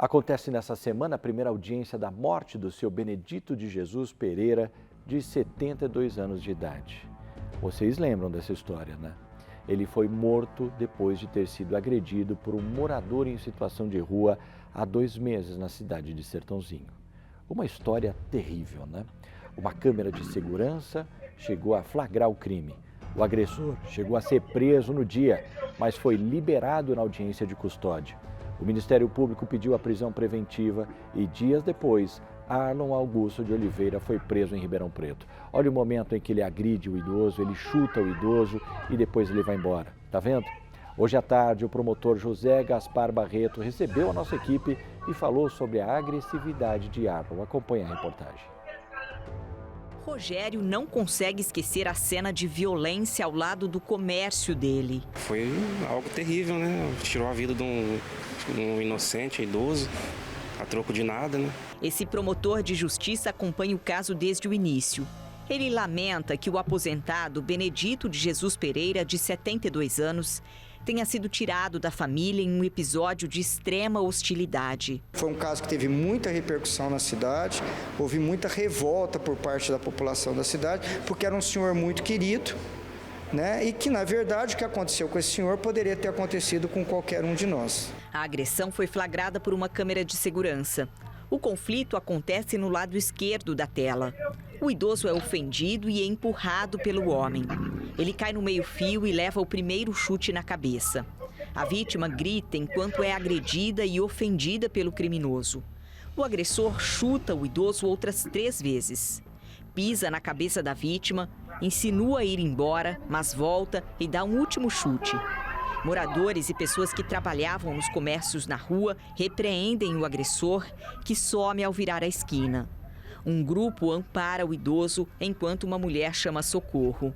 Acontece nessa semana a primeira audiência da morte do seu Benedito de Jesus Pereira, de 72 anos de idade. Vocês lembram dessa história, né? Ele foi morto depois de ter sido agredido por um morador em situação de rua há 2 meses na cidade de Sertãozinho. Uma história terrível, né? Uma câmera de segurança chegou a flagrar o crime. O agressor chegou a ser preso no dia, mas foi liberado na audiência de custódia. O Ministério Público pediu a prisão preventiva e, dias depois, Arlon Augusto de Oliveira foi preso em Ribeirão Preto. Olha o momento em que ele agride o idoso, ele chuta o idoso e depois ele vai embora. Tá vendo? Hoje à tarde, o promotor José Gaspar Barreto recebeu a nossa equipe e falou sobre a agressividade de Arlon. Acompanhe a reportagem. Rogério não consegue esquecer a cena de violência ao lado do comércio dele. Foi algo terrível, né? Tirou a vida de um inocente, idoso, a troco de nada, né? Esse promotor de justiça acompanha o caso desde o início. Ele lamenta que o aposentado Benedito de Jesus Pereira, de 72 anos, tenha sido tirado da família em um episódio de extrema hostilidade. Foi um caso que teve muita repercussão na cidade, houve muita revolta por parte da população da cidade, porque era um senhor muito querido, né? E que, na verdade, o que aconteceu com esse senhor poderia ter acontecido com qualquer um de nós. A agressão foi flagrada por uma câmera de segurança. O conflito acontece no lado esquerdo da tela. O idoso é ofendido e é empurrado pelo homem. Ele cai no meio-fio e leva o primeiro chute na cabeça. A vítima grita enquanto é agredida e ofendida pelo criminoso. O agressor chuta o idoso outras 3 vezes. Pisa na cabeça da vítima, insinua ir embora, mas volta e dá um último chute. Moradores e pessoas que trabalhavam nos comércios na rua repreendem o agressor, que some ao virar a esquina. Um grupo ampara o idoso enquanto uma mulher chama socorro.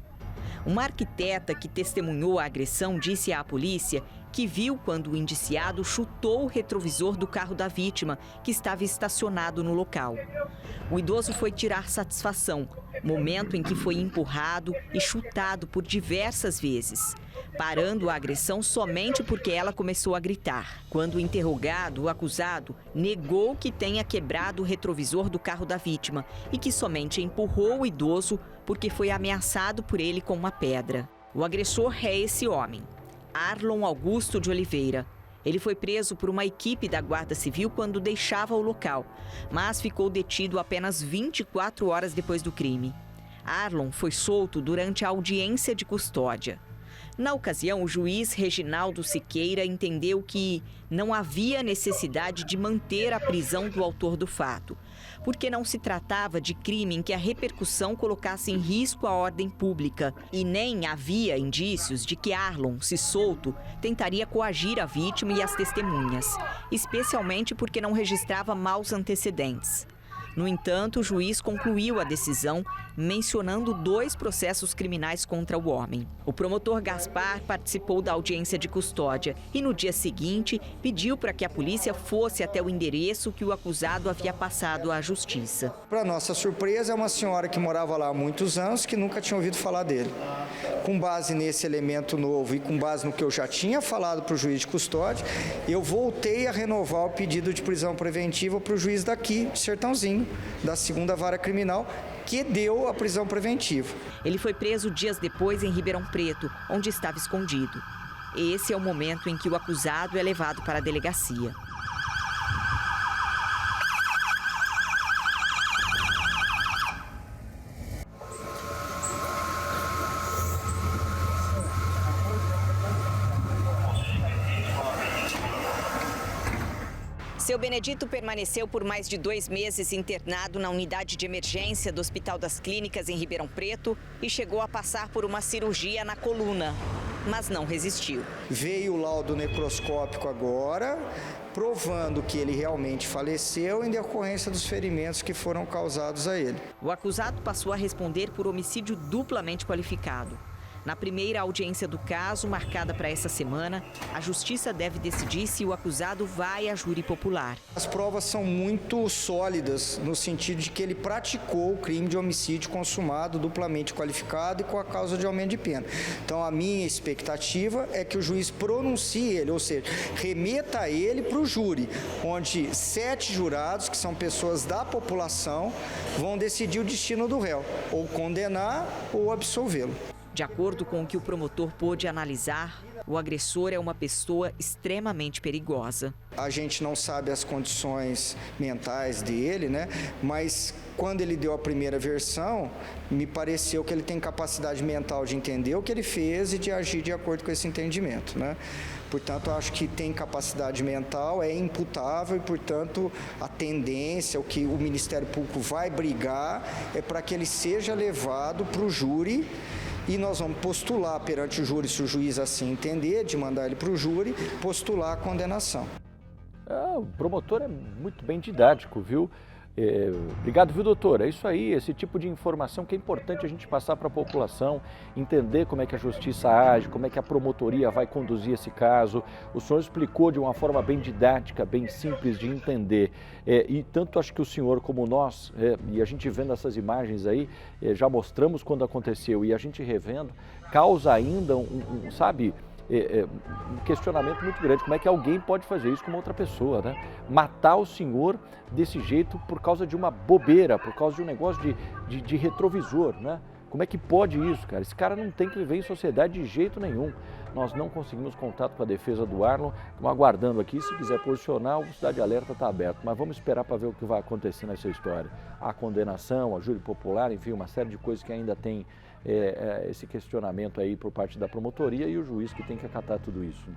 Uma arquiteta que testemunhou a agressão disse à polícia que viu quando o indiciado chutou o retrovisor do carro da vítima, que estava estacionado no local. O idoso foi tirar satisfação, momento em que foi empurrado e chutado por diversas vezes, parando a agressão somente porque ela começou a gritar. Quando interrogado, o acusado negou que tenha quebrado o retrovisor do carro da vítima e que somente empurrou o idoso porque foi ameaçado por ele com uma pedra. O agressor é esse homem, Arlon Augusto de Oliveira. Ele foi preso por uma equipe da Guarda Civil quando deixava o local, mas ficou detido apenas 24 horas depois do crime. Arlon foi solto durante a audiência de custódia. Na ocasião, o juiz Reginaldo Siqueira entendeu que não havia necessidade de manter a prisão do autor do fato, porque não se tratava de crime em que a repercussão colocasse em risco a ordem pública e nem havia indícios de que Arlon, se solto, tentaria coagir a vítima e as testemunhas, especialmente porque não registrava maus antecedentes. No entanto, o juiz concluiu a decisão mencionando 2 processos criminais contra o homem. O promotor Gaspar participou da audiência de custódia e, no dia seguinte, pediu para que a polícia fosse até o endereço que o acusado havia passado à justiça. Para nossa surpresa, é uma senhora que morava lá há muitos anos que nunca tinha ouvido falar dele. Com base nesse elemento novo e com base no que eu já tinha falado para o juiz de custódia, eu voltei a renovar o pedido de prisão preventiva para o juiz daqui, de Sertãozinho, da 2ª Vara Criminal, que deu a prisão preventiva. Ele foi preso dias depois em Ribeirão Preto, onde estava escondido. Esse é o momento em que o acusado é levado para a delegacia. Seu Benedito permaneceu por mais de 2 meses internado na unidade de emergência do Hospital das Clínicas em Ribeirão Preto e chegou a passar por uma cirurgia na coluna, mas não resistiu. Veio o laudo necroscópico agora, provando que ele realmente faleceu em decorrência dos ferimentos que foram causados a ele. O acusado passou a responder por homicídio duplamente qualificado. Na primeira audiência do caso, marcada para essa semana, a Justiça deve decidir se o acusado vai a júri popular. As provas são muito sólidas no sentido de que ele praticou o crime de homicídio consumado, duplamente qualificado e com a causa de aumento de pena. Então, a minha expectativa é que o juiz pronuncie ele, ou seja, remeta ele para o júri, onde 7 jurados, que são pessoas da população, vão decidir o destino do réu, ou condenar ou absolvê-lo. De acordo com o que o promotor pôde analisar, o agressor é uma pessoa extremamente perigosa. A gente não sabe as condições mentais dele, né? Mas quando ele deu a primeira versão, me pareceu que ele tem capacidade mental de entender o que ele fez e de agir de acordo com esse entendimento, né? Portanto, acho que tem capacidade mental, é imputável e, portanto, a tendência, o que o Ministério Público vai brigar é para que ele seja levado para o júri. E nós vamos postular perante o júri, se o juiz assim entender, de mandar ele para o júri, postular a condenação. O promotor é muito bem didático, viu? Obrigado, viu, doutor? É isso aí, esse tipo de informação que é importante a gente passar para a população, entender como é que a justiça age, como é que a promotoria vai conduzir esse caso. O senhor explicou de uma forma bem didática, bem simples de entender. E tanto acho que o senhor como nós, e a gente vendo essas imagens aí, já mostramos quando aconteceu e a gente revendo, causa ainda sabe, um questionamento muito grande. Como é que alguém pode fazer isso com uma outra pessoa, né? Matar o senhor desse jeito por causa de uma bobeira, por causa de um negócio de retrovisor, né? Como é que pode isso, cara? Esse cara não tem que viver em sociedade de jeito nenhum. Nós não conseguimos contato com a defesa do Arlon, estamos aguardando aqui. Se quiser posicionar, o Cidade Alerta está aberto. Mas vamos esperar para ver o que vai acontecer nessa história. A condenação, a júri popular, enfim, uma série de coisas que ainda tem esse questionamento aí por parte da promotoria e o juiz que tem que acatar tudo isso, né?